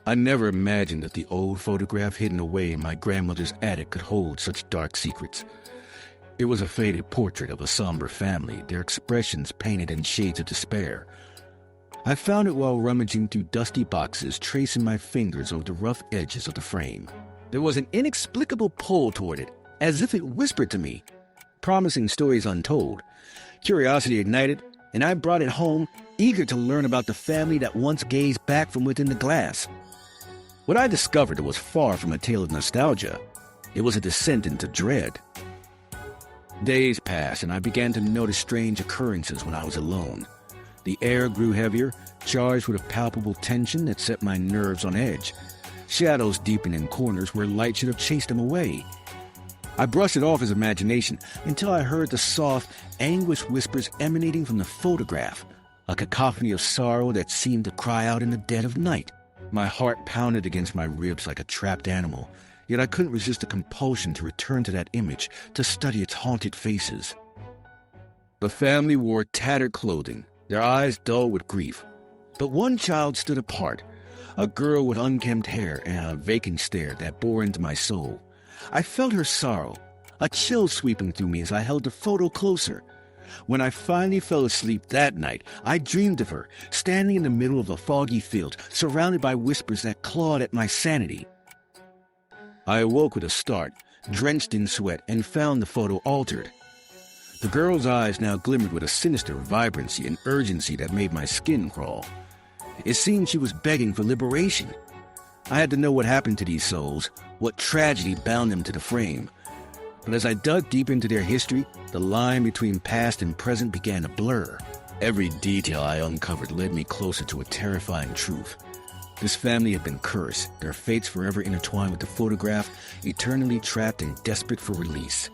I never imagined that the old photograph hidden away in my grandmother's attic could hold such dark secrets. It was a faded portrait of a somber family, their expressions painted in shades of despair. I found it while rummaging through dusty boxes, tracing my fingers over the rough edges of the frame. There was an inexplicable pull toward it, as if it whispered to me, promising stories untold. Curiosity ignited, and I brought it home, eager to learn about the family that once gazed back from within the glass. What I discovered was far from a tale of nostalgia. It was a descent into dread. Days passed, and I began to notice strange occurrences when I was alone. The air grew heavier, charged with a palpable tension that set my nerves on edge. Shadows deepened in corners where light should have chased them away. I brushed it off as imagination until I heard the soft, anguished whispers emanating from the photograph, a cacophony of sorrow that seemed to cry out in the dead of night. My heart pounded against my ribs like a trapped animal, yet I couldn't resist the compulsion to return to that image, to study its haunted faces. The family wore tattered clothing, their eyes dull with grief. But one child stood apart, a girl with unkempt hair and a vacant stare that bore into my soul. I felt her sorrow, a chill sweeping through me as I held the photo closer. When I finally fell asleep that night, I dreamed of her, standing in the middle of a foggy field, surrounded by whispers that clawed at my sanity. I awoke with a start, drenched in sweat, and found the photo altered. The girl's eyes now glimmered with a sinister vibrancy and urgency that made my skin crawl. It seemed she was begging for liberation. I had to know what happened to these souls, what tragedy bound them to the frame. But as I dug deep into their history, the line between past and present began to blur. Every detail I uncovered led me closer to a terrifying truth. This family had been cursed, their fates forever intertwined with the photograph, eternally trapped and desperate for release.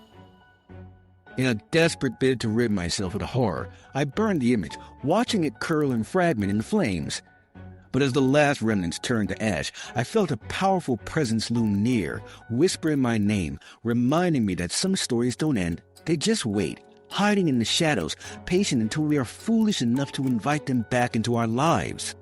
In a desperate bid to rid myself of the horror, I burned the image, watching it curl and fragment in the flames. But as the last remnants turned to ash, I felt a powerful presence loom near, whispering my name, reminding me that some stories don't end, they just wait, hiding in the shadows, patient until we are foolish enough to invite them back into our lives.